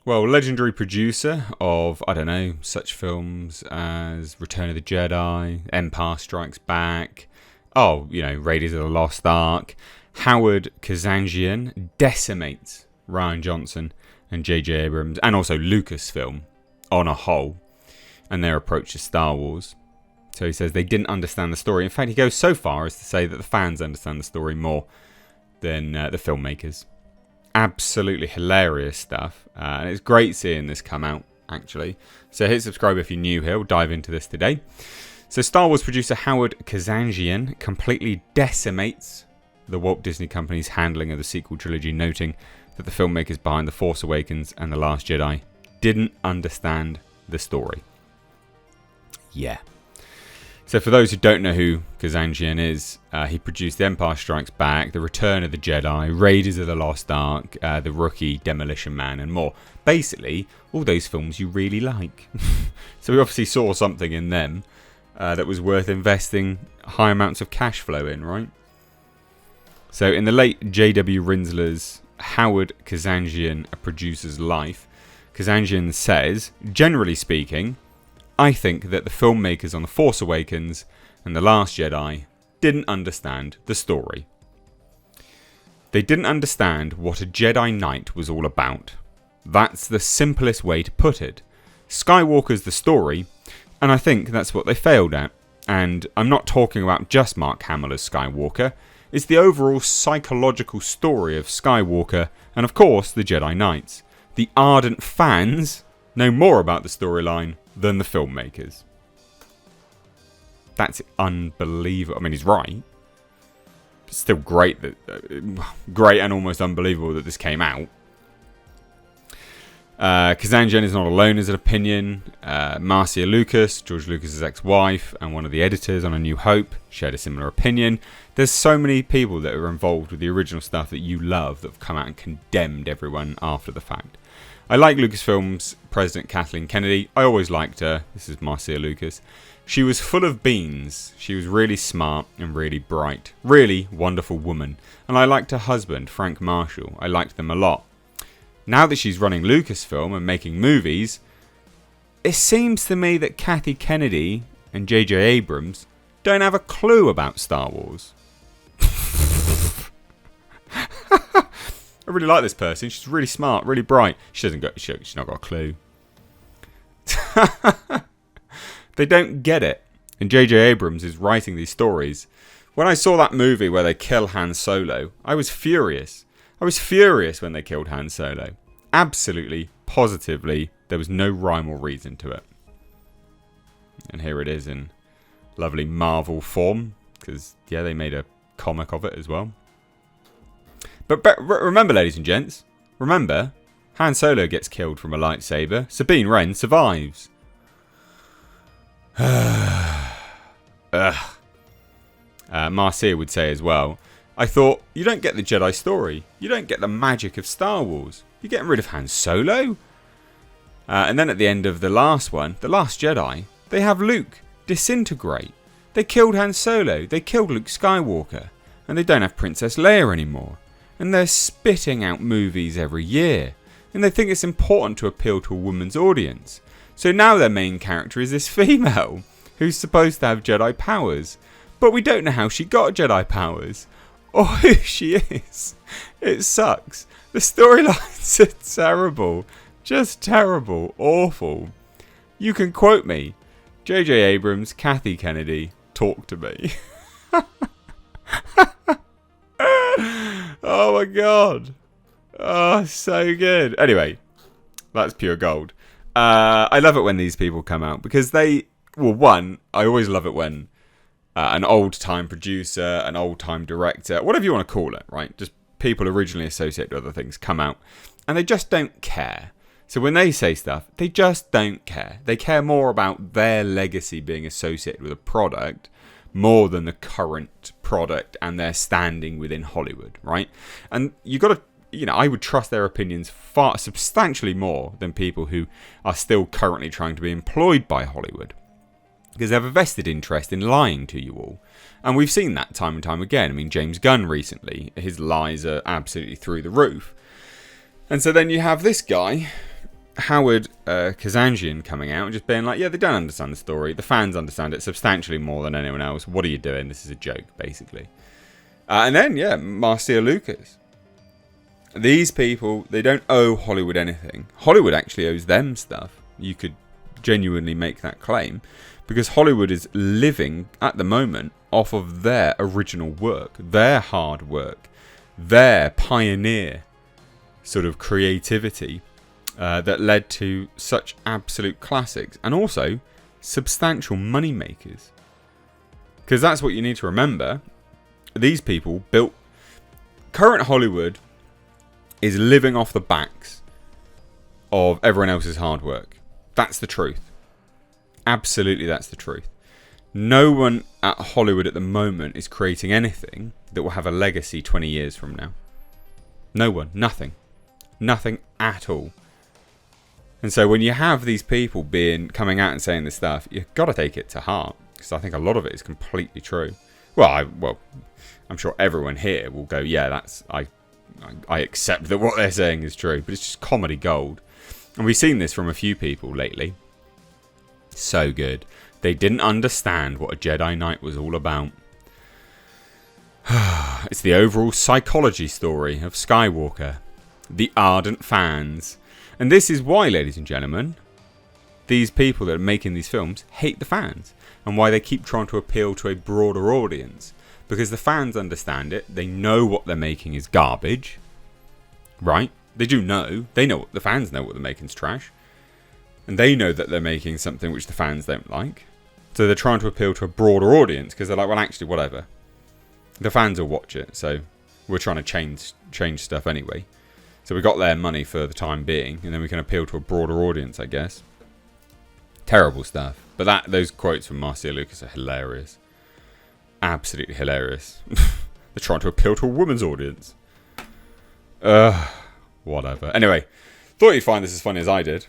Well, legendary producer of, I don't know, such films as Return of the Jedi, Empire Strikes Back, Raiders of the Lost Ark, Howard Kazanjian decimates Rian Johnson and J.J. Abrams, and also Lucasfilm on a whole, and their approach to Star Wars. So he says they didn't understand the story. In fact, he goes so far as to say that the fans understand the story more than the filmmakers. Absolutely hilarious stuff, and it's great seeing this come out, actually. So hit subscribe if you're new here. We'll dive into this today. So Star Wars producer Howard Kazanjian completely decimates the Walt Disney Company's handling of the sequel trilogy, noting that the filmmakers behind The Force Awakens and The Last Jedi didn't understand the story. Yeah. So for those who don't know who Kazanjian is, he produced The Empire Strikes Back, The Return of the Jedi, Raiders of the Lost Ark, The Rookie, Demolition Man, and more. Basically, all those films you really like. So we obviously saw something in them that was worth investing high amounts of cash flow in, right? So in the late J.W. Rinzler's Howard Kazanjian, A Producer's Life, Kazanjian says, generally speaking, I think that the filmmakers on The Force Awakens and The Last Jedi didn't understand the story. They didn't understand what a Jedi Knight was all about. That's the simplest way to put it. Skywalker's the story, and I think that's what they failed at. And I'm not talking about just Mark Hamill as Skywalker. It's the overall psychological story of Skywalker and, of course, the Jedi Knights. The ardent fans know more about the storyline than the filmmakers. That's unbelievable. I mean, he's right. It's still great and almost unbelievable that this came out. Kazanjian is not alone as an opinion. Marcia Lucas, George Lucas's ex-wife and one of the editors on A New Hope, shared a similar opinion. There's so many people that are involved with the original stuff that you love that have come out and condemned everyone after the fact. I like Lucasfilm's president Kathleen Kennedy. I always liked her. This is Marcia Lucas. She was full of beans. She was really smart and really bright. Really wonderful woman. And I liked her husband, Frank Marshall. I liked them a lot. Now that she's running Lucasfilm and making movies, it seems to me that Kathy Kennedy and J.J. Abrams don't have a clue about Star Wars. I really like this person. She's really smart, really bright. She's not got a clue. They don't get it. And J.J. Abrams is writing these stories. When I saw that movie where they kill Han Solo, I was furious. I was furious when they killed Han Solo. Absolutely, positively, there was no rhyme or reason to it. And here it is in lovely Marvel form. Because, yeah, they made a comic of it as well. But remember, ladies and gents, remember, Han Solo gets killed from a lightsaber. Sabine Wren survives. Marcia would say as well, I thought, you don't get the Jedi story. You don't get the magic of Star Wars. You're getting rid of Han Solo. And then at the end of the last one, The Last Jedi, they have Luke disintegrate. They killed Han Solo. They killed Luke Skywalker. And they don't have Princess Leia anymore. And they're spitting out movies every year. And they think it's important to appeal to a woman's audience. So now their main character is this female who's supposed to have Jedi powers. But we don't know how she got Jedi powers. Or who she is. It sucks. The storylines are terrible. Just terrible. Awful. You can quote me. J.J. Abrams, Kathy Kennedy, talk to me. Oh my god. Oh, so good. Anyway, that's pure gold. I love it when these people come out because I always love it when an old-time producer, an old-time director, whatever you want to call it, right? Just people originally associated with other things come out and they just don't care. So when they say stuff, they just don't care. They care more about their legacy being associated with a product more than the current product and their standing within Hollywood, right? And you got to, I would trust their opinions far substantially more than people who are still currently trying to be employed by Hollywood. Because they have a vested interest in lying to you all. And we've seen that time and time again. I mean, James Gunn recently, his lies are absolutely through the roof. And so then you have this guy Howard Kazanjian coming out and just being like, yeah, they don't understand the story. The fans understand it substantially more than anyone else. What are you doing? This is a joke, basically. And then, yeah, Marcia Lucas. These people, they don't owe Hollywood anything. Hollywood actually owes them stuff. You could genuinely make that claim. Because Hollywood is living, at the moment, off of their original work. Their hard work. Their pioneer sort of creativity that led to such absolute classics. And also, substantial money makers. Because that's what you need to remember. These people built... Current Hollywood is living off the backs of everyone else's hard work. That's the truth. Absolutely, that's the truth. No one at Hollywood at the moment is creating anything that will have a legacy 20 years from now. No one. Nothing. Nothing at all. And so when you have these people coming out and saying this stuff, you've got to take it to heart. Because I think a lot of it is completely true. Well, I'm sure everyone here will go, yeah, I accept that what they're saying is true. But it's just comedy gold. And we've seen this from a few people lately. So good. They didn't understand what a Jedi Knight was all about. It's the overall psychology story of Skywalker. The ardent fans. And this is why, ladies and gentlemen, these people that are making these films hate the fans. And why they keep trying to appeal to a broader audience. Because the fans understand it. They know what they're making is garbage. Right? They do know. The fans know what they're making is trash. And they know that they're making something which the fans don't like. So they're trying to appeal to a broader audience. Because they're like, well, actually, whatever. The fans will watch it. So we're trying to change stuff anyway. So we got their money for the time being. And then we can appeal to a broader audience, I guess. Terrible stuff. But those quotes from Marcia Lucas are hilarious. Absolutely hilarious. They're trying to appeal to a woman's audience. Whatever. Anyway, thought you'd find this as funny as I did.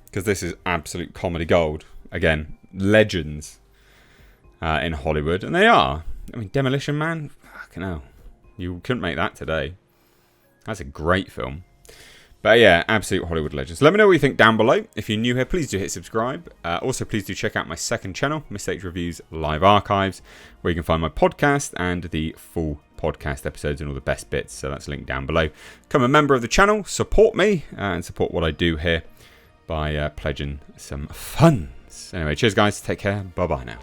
Because this is absolute comedy gold. Again, legends in Hollywood. And they are. I mean, Demolition Man? Fucking hell. You couldn't make that today. That's a great film. But yeah, absolute Hollywood legends. Let me know what you think down below. If you're new here, please do hit subscribe. Also, please do check out my second channel, Mistakes Reviews Live Archives, where you can find my podcast and the full podcast episodes and all the best bits. So that's linked down below. Become a member of the channel, support me, and support what I do here by pledging some funds. Anyway, cheers guys. Take care. Bye-bye now.